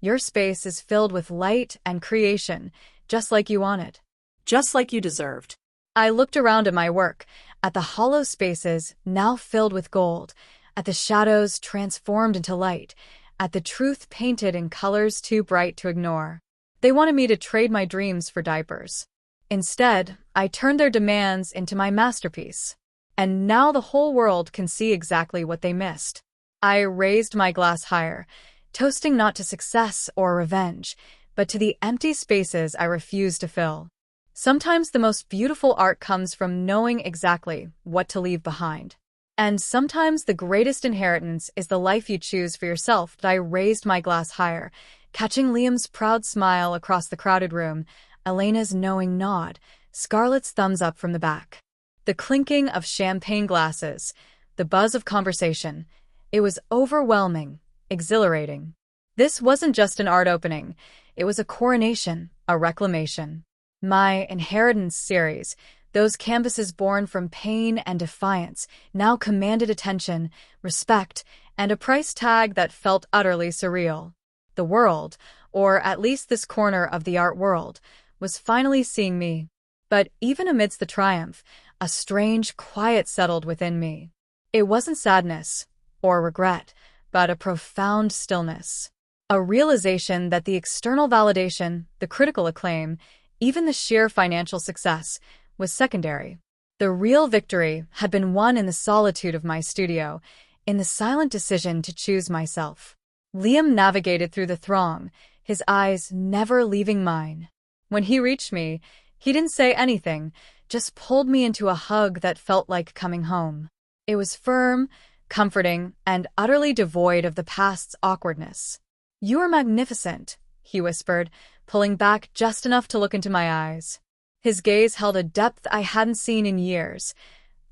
Your space is filled with light and creation, just like you wanted. Just like you deserved. I looked around at my work, at the hollow spaces now filled with gold, at the shadows transformed into light, at the truth painted in colors too bright to ignore. They wanted me to trade my dreams for diapers. Instead, I turned their demands into my masterpiece. And now the whole world can see exactly what they missed. I raised my glass higher, toasting not to success or revenge, but to the empty spaces I refused to fill. Sometimes the most beautiful art comes from knowing exactly what to leave behind. And sometimes the greatest inheritance is the life you choose for yourself. I raised my glass higher, catching Liam's proud smile across the crowded room, Elena's knowing nod, Scarlett's thumbs up from the back. The clinking of champagne glasses, the buzz of conversation. It was overwhelming, exhilarating. This wasn't just an art opening. It was a coronation, a reclamation. My Inheritance series, those canvases born from pain and defiance, now commanded attention, respect, and a price tag that felt utterly surreal. The world, or at least this corner of the art world, was finally seeing me. But even amidst the triumph, a strange quiet settled within me. It wasn't sadness or regret, but a profound stillness. A realization that the external validation, the critical acclaim, even the sheer financial success, was secondary. The real victory had been won in the solitude of my studio, in the silent decision to choose myself. Liam navigated through the throng, his eyes never leaving mine. When he reached me, he didn't say anything, just pulled me into a hug that felt like coming home. It was firm, comforting, and utterly devoid of the past's awkwardness. You are magnificent, he whispered, pulling back just enough to look into my eyes. His gaze held a depth I hadn't seen in years.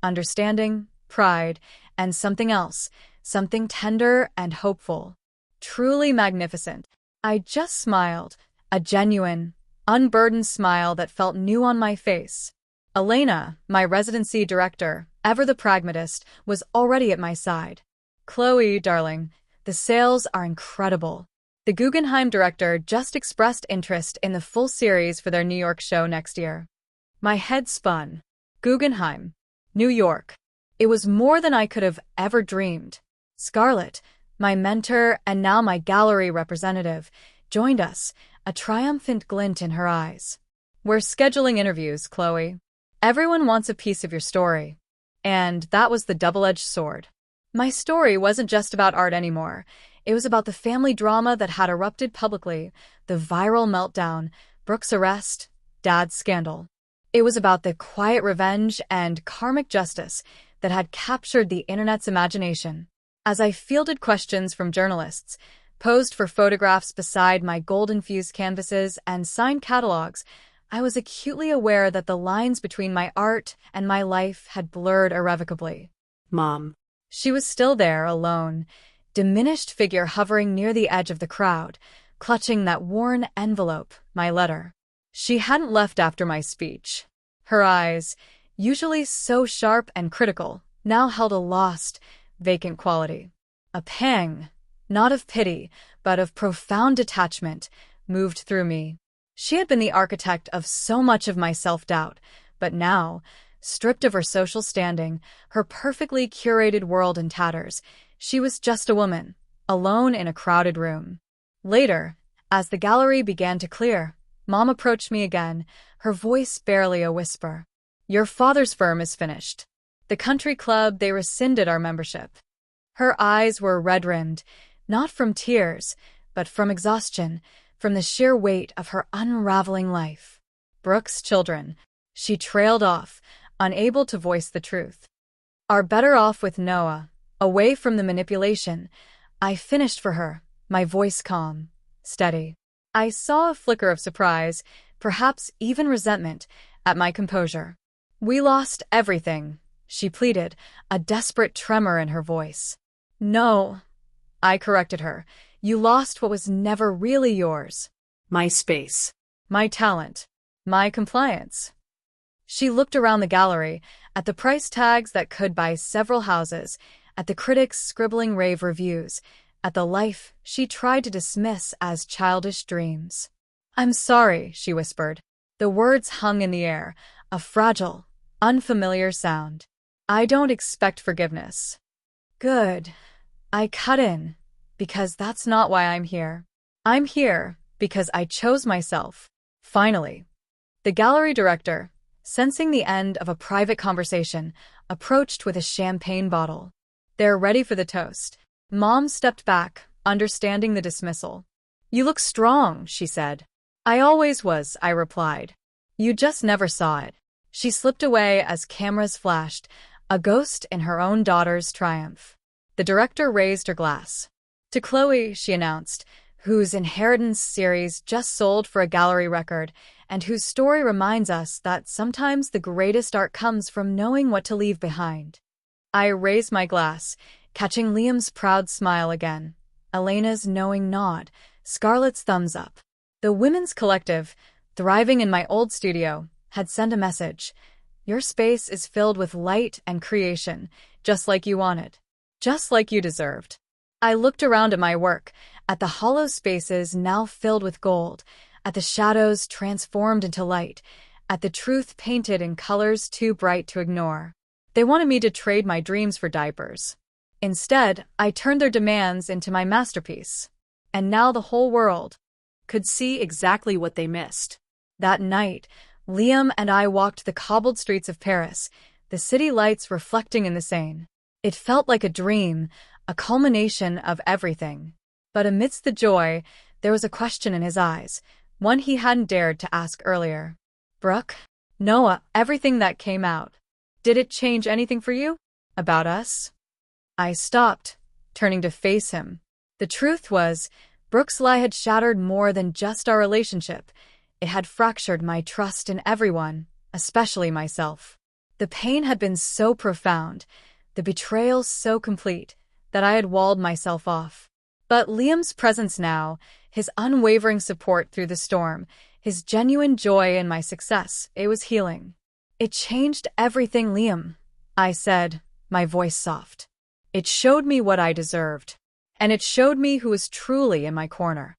Understanding, pride, and something else, something tender and hopeful. Truly magnificent. I just smiled, a genuine, unburdened smile that felt new on my face. Elena, my residency director, ever the pragmatist, was already at my side. Chloe, darling, the sales are incredible. The Guggenheim director just expressed interest in the full series for their New York show next year. My head spun. Guggenheim, New York. It was more than I could have ever dreamed. Scarlett, my mentor and now my gallery representative, joined us, a triumphant glint in her eyes. We're scheduling interviews, Chloe. Everyone wants a piece of your story. And that was the double-edged sword. My story wasn't just about art anymore. It was about the family drama that had erupted publicly, the viral meltdown, Brooke's arrest, Dad's scandal. It was about the quiet revenge and karmic justice that had captured the internet's imagination. As I fielded questions from journalists, posed for photographs beside my gold-infused canvases and signed catalogs, I was acutely aware that the lines between my art and my life had blurred irrevocably. Mom. She was still there, alone, diminished figure hovering near the edge of the crowd, clutching that worn envelope, my letter. She hadn't left after my speech. Her eyes, usually so sharp and critical, now held a lost, vacant quality. A pang, not of pity, but of profound detachment, moved through me. She had been the architect of so much of my self-doubt, but now, stripped of her social standing, her perfectly curated world in tatters, she was just a woman, alone in a crowded room. Later, as the gallery began to clear, Mom approached me again, her voice barely a whisper. "Your father's firm is finished. The country club, they rescinded our membership." Her eyes were red-rimmed, not from tears, but from exhaustion, from the sheer weight of her unraveling life. Brooke's children, she trailed off, unable to voice the truth, are better off with Noah, away from the manipulation. I finished for her, my voice calm, steady. I saw a flicker of surprise, perhaps even resentment, at my composure. "We lost everything," she pleaded, a desperate tremor in her voice. "No," I corrected her. "You lost what was never really yours." My space. My talent. My compliance. She looked around the gallery, at the price tags that could buy several houses, at the critics scribbling rave reviews, at the life she tried to dismiss as childish dreams. "I'm sorry," she whispered. The words hung in the air, a fragile, unfamiliar sound. "I don't expect forgiveness." "Good." I cut in, because that's not why I'm here. I'm here because I chose myself. Finally. The gallery director, sensing the end of a private conversation, approached with a champagne bottle. "They're ready for the toast." Mom stepped back, understanding the dismissal. "You look strong," she said. "I always was," I replied. "You just never saw it." She slipped away as cameras flashed, a ghost in her own daughter's triumph. The director raised her glass. "To Chloe," she announced, whose Inheritance series just sold for a gallery record, and whose story reminds us that sometimes the greatest art comes from knowing what to leave behind. I raised my glass, catching Liam's proud smile again, Elena's knowing nod, Scarlett's thumbs up. The Women's Collective, thriving in my old studio, had sent a message. "Your space is filled with light and creation, just like you wanted. Just like you deserved." I looked around at my work, at the hollow spaces now filled with gold, at the shadows transformed into light, at the truth painted in colors too bright to ignore. They wanted me to trade my dreams for diapers. Instead, I turned their demands into my masterpiece. And now the whole world Could see exactly what they missed. That night, Liam and I walked the cobbled streets of Paris, the city lights reflecting in the Seine. It felt like a dream, a culmination of everything. But amidst the joy, there was a question in his eyes, one he hadn't dared to ask earlier. "Brooke? Noah, everything that came out. Did it change anything for you? About us?" I stopped, turning to face him. The truth was, Brooke's lie had shattered more than just our relationship. It had fractured my trust in everyone, especially myself. The pain had been so profound, the betrayal so complete, that I had walled myself off. But Liam's presence now, his unwavering support through the storm, his genuine joy in my success, it was healing. "It changed everything, Liam," I said, my voice soft. "It showed me what I deserved. And it showed me who was truly in my corner."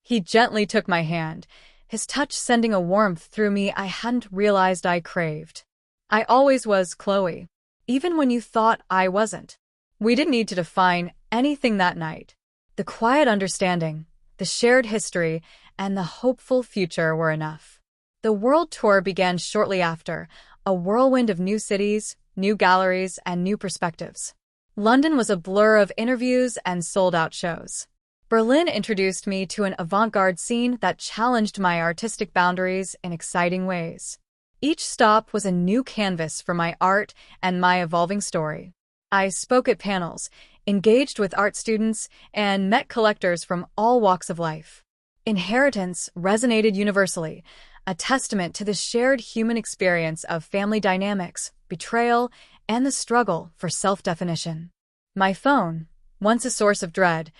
He gently took my hand, his touch sending a warmth through me I hadn't realized I craved. "I always was, Chloe, even when you thought I wasn't." We didn't need to define anything that night. The quiet understanding, the shared history, and the hopeful future were enough. The world tour began shortly after, a whirlwind of new cities, new galleries, and new perspectives. London was a blur of interviews and sold-out shows. Berlin introduced me to an avant-garde scene that challenged my artistic boundaries in exciting ways. Each stop was a new canvas for my art and my evolving story. I spoke at panels, engaged with art students, and met collectors from all walks of life. Inheritance resonated universally, a testament to the shared human experience of family dynamics, betrayal, and the struggle for self-definition. My phone, once a source of dread,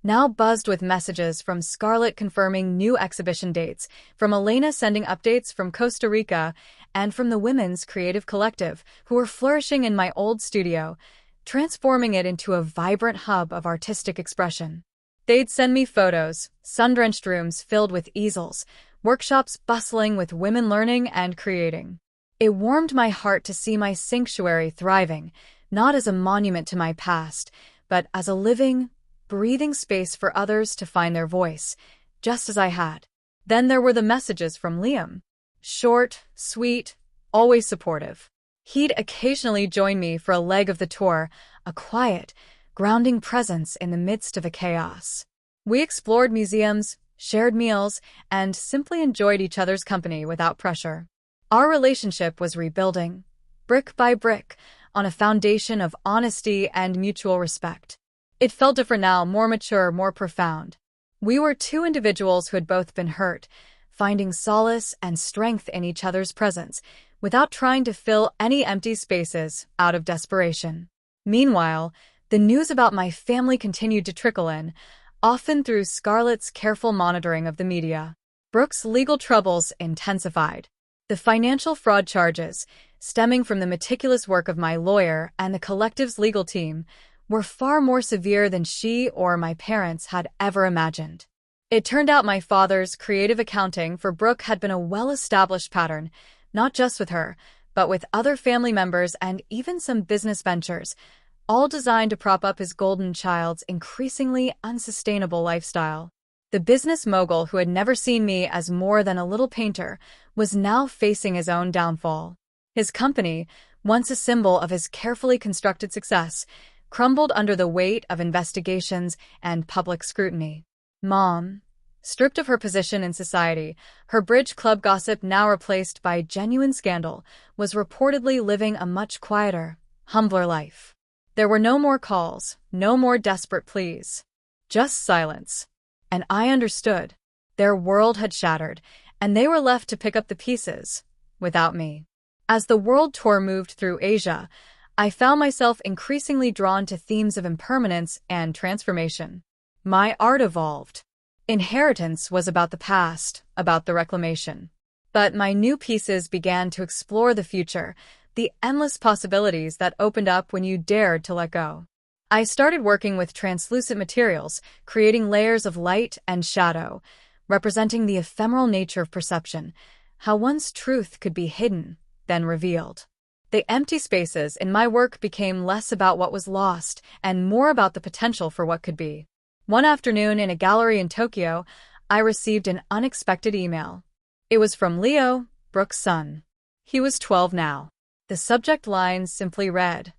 now buzzed with messages from Scarlett confirming new exhibition dates, from Elena sending updates from Costa Rica, and from the Women's Creative Collective, who were flourishing in my old studio, transforming it into a vibrant hub of artistic expression. They'd send me photos, sun-drenched rooms filled with easels, workshops bustling with women learning and creating. It warmed my heart to see my sanctuary thriving, not as a monument to my past, but as a living, breathing space for others to find their voice, just as I had. Then there were the messages from Liam. Short, sweet, always supportive. He'd occasionally join me for a leg of the tour, a quiet, grounding presence in the midst of a chaos. We explored museums, shared meals, and simply enjoyed each other's company without pressure. Our relationship was rebuilding, brick by brick, on a foundation of honesty and mutual respect. It felt different now, more mature, more profound. We were two individuals who had both been hurt, finding solace and strength in each other's presence, without trying to fill any empty spaces out of desperation. Meanwhile, the news about my family continued to trickle in, often through Scarlett's careful monitoring of the media. Brooke's legal troubles intensified. The financial fraud charges, stemming from the meticulous work of my lawyer and the collective's legal team, were far more severe than she or my parents had ever imagined. It turned out my father's creative accounting for Brooke had been a well-established pattern, not just with her, but with other family members and even some business ventures, all designed to prop up his golden child's increasingly unsustainable lifestyle. The business mogul who had never seen me as more than a little painter was now facing his own downfall. His company, once a symbol of his carefully constructed success, crumbled under the weight of investigations and public scrutiny. Mom, stripped of her position in society, her bridge club gossip now replaced by genuine scandal, was reportedly living a much quieter, humbler life. There were no more calls, no more desperate pleas. Just silence. And I understood. Their world had shattered, and they were left to pick up the pieces, without me. As the world tour moved through Asia, I found myself increasingly drawn to themes of impermanence and transformation. My art evolved. Inheritance was about the past, about the reclamation. But my new pieces began to explore the future, the endless possibilities that opened up when you dared to let go. I started working with translucent materials, creating layers of light and shadow, representing the ephemeral nature of perception, how one's truth could be hidden, then revealed. The empty spaces in my work became less about what was lost and more about the potential for what could be. One afternoon in a gallery in Tokyo, I received an unexpected email. It was from Leo, Brooke's son. He was 12 now. The subject line simply read,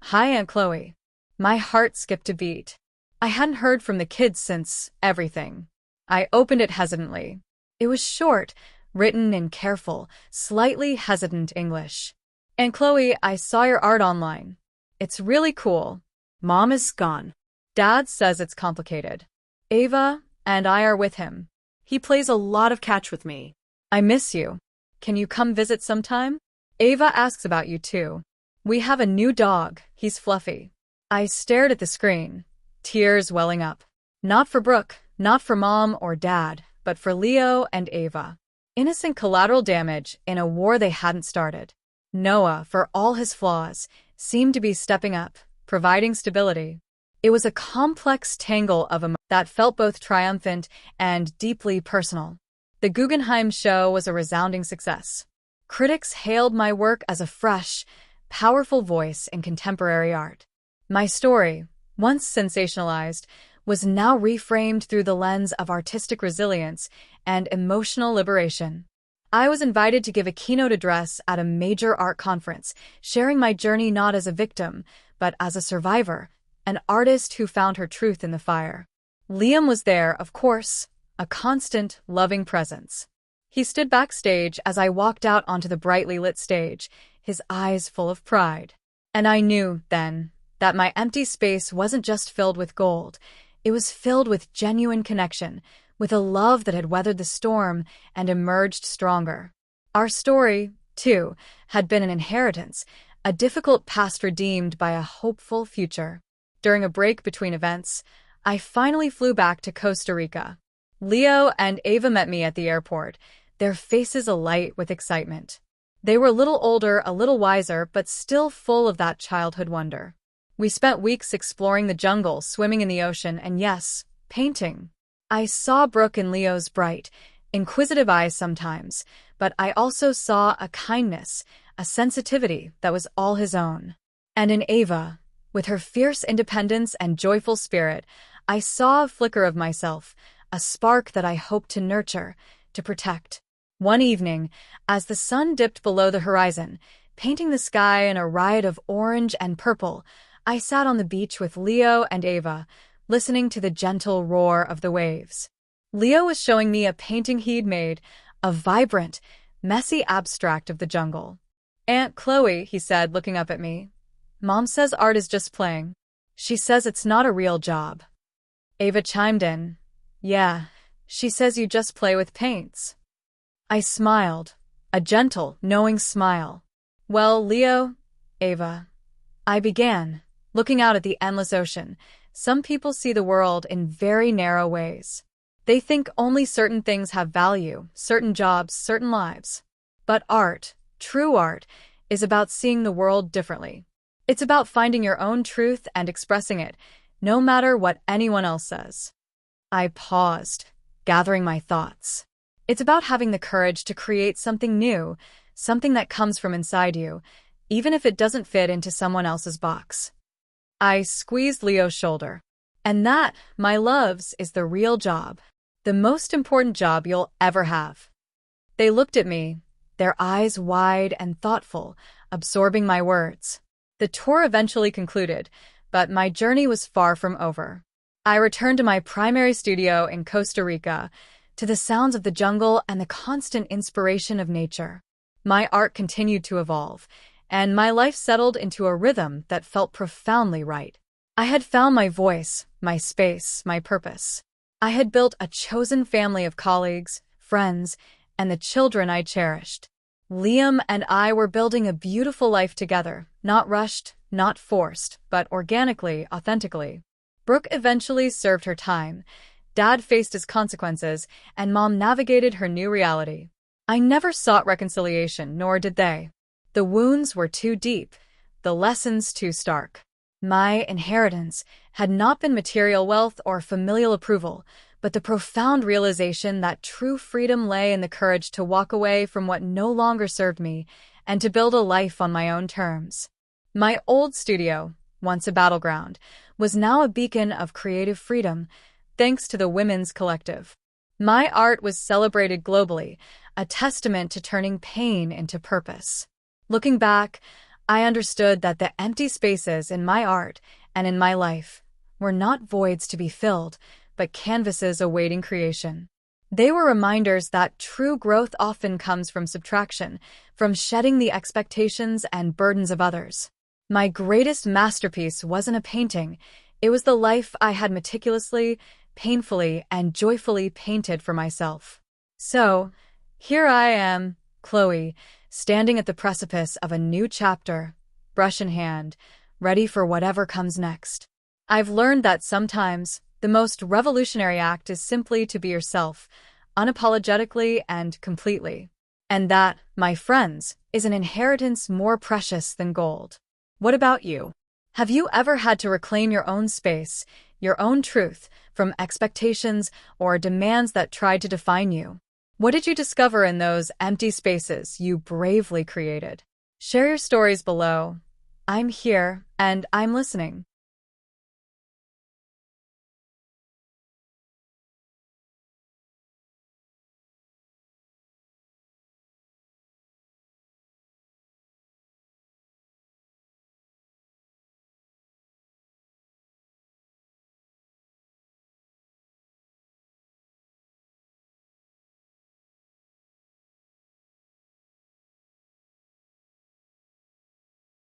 "Hi, Aunt Chloe." My heart skipped a beat. I hadn't heard from the kids since everything. I opened it hesitantly. It was short, written in careful, slightly hesitant English. "Aunt Chloe, I saw your art online. It's really cool. Mom is gone. Dad says it's complicated. Ava and I are with him. He plays a lot of catch with me. I miss you. Can you come visit sometime? Ava asks about you too. We have a new dog. He's fluffy." I stared at the screen, tears welling up. Not for Brooke, not for Mom or Dad, but for Leo and Ava. Innocent collateral damage in a war they hadn't started. Noah, for all his flaws, seemed to be stepping up, providing stability. It was a complex tangle of emotions that felt both triumphant and deeply personal. The Guggenheim show was a resounding success. Critics hailed my work as a fresh, powerful voice in contemporary art. My story, once sensationalized, was now reframed through the lens of artistic resilience and emotional liberation. I was invited to give a keynote address at a major art conference, sharing my journey not as a victim, but as a survivor, an artist who found her truth in the fire. Liam was there, of course, a constant, loving presence. He stood backstage as I walked out onto the brightly lit stage, his eyes full of pride. And I knew, then, that my empty space wasn't just filled with gold, it was filled with genuine connection, with a love that had weathered the storm and emerged stronger. Our story, too, had been an inheritance, a difficult past redeemed by a hopeful future. During a break between events, I finally flew back to Costa Rica. Leo and Ava met me at the airport, their faces alight with excitement. They were a little older, a little wiser, but still full of that childhood wonder. We spent weeks exploring the jungle, swimming in the ocean, and yes, painting. I saw Brooke in Leo's bright, inquisitive eyes sometimes, but I also saw a kindness, a sensitivity that was all his own. And in Ava, with her fierce independence and joyful spirit, I saw a flicker of myself, a spark that I hoped to nurture, to protect. One evening, as the sun dipped below the horizon, painting the sky in a riot of orange and purple, I sat on the beach with Leo and Ava, listening to the gentle roar of the waves. Leo was showing me a painting he'd made, a vibrant, messy abstract of the jungle. "Aunt Chloe," he said, looking up at me, "Mom says art is just playing. She says it's not a real job." Ava chimed in, "Yeah, she says you just play with paints." I smiled, a gentle, knowing smile. "Well, Leo, Ava," I began, looking out at the endless ocean, "some people see the world in very narrow ways. They think only certain things have value, certain jobs, certain lives. But art, true art, is about seeing the world differently. It's about finding your own truth and expressing it, no matter what anyone else says." I paused, gathering my thoughts. It's about having the courage to create something new, something that comes from inside you, even if it doesn't fit into someone else's box. I squeezed Leo's shoulder. "And that, my loves, is the real job. The most important job you'll ever have." They looked at me, their eyes wide and thoughtful, absorbing my words. The tour eventually concluded, but my journey was far from over. I returned to my primary studio in Costa Rica, to the sounds of the jungle and the constant inspiration of nature. My art continued to evolve, and my life settled into a rhythm that felt profoundly right. I had found my voice, my space, my purpose. I had built a chosen family of colleagues, friends, and the children I cherished. Liam and I were building a beautiful life together, not rushed, not forced, but organically, authentically. Brooke eventually served her time. Dad faced his consequences, and Mom navigated her new reality. I never sought reconciliation, nor did they. The wounds were too deep, the lessons too stark. My inheritance had not been material wealth or familial approval, but the profound realization that true freedom lay in the courage to walk away from what no longer served me and to build a life on my own terms. My old studio, once a battleground, was now a beacon of creative freedom, thanks to the Women's Collective. My art was celebrated globally, a testament to turning pain into purpose. Looking back, I understood that the empty spaces in my art and in my life were not voids to be filled, but canvases awaiting creation. They were reminders that true growth often comes from subtraction, from shedding the expectations and burdens of others. My greatest masterpiece wasn't a painting, it was the life I had meticulously, painfully, and joyfully painted for myself. So, here I am, Chloe, standing at the precipice of a new chapter, brush in hand, ready for whatever comes next. I've learned that sometimes the most revolutionary act is simply to be yourself, unapologetically and completely. And that, my friends, is an inheritance more precious than gold. What about you? Have you ever had to reclaim your own space, your own truth, from expectations or demands that tried to define you? What did you discover in those empty spaces you bravely created? Share your stories below. I'm here, and I'm listening.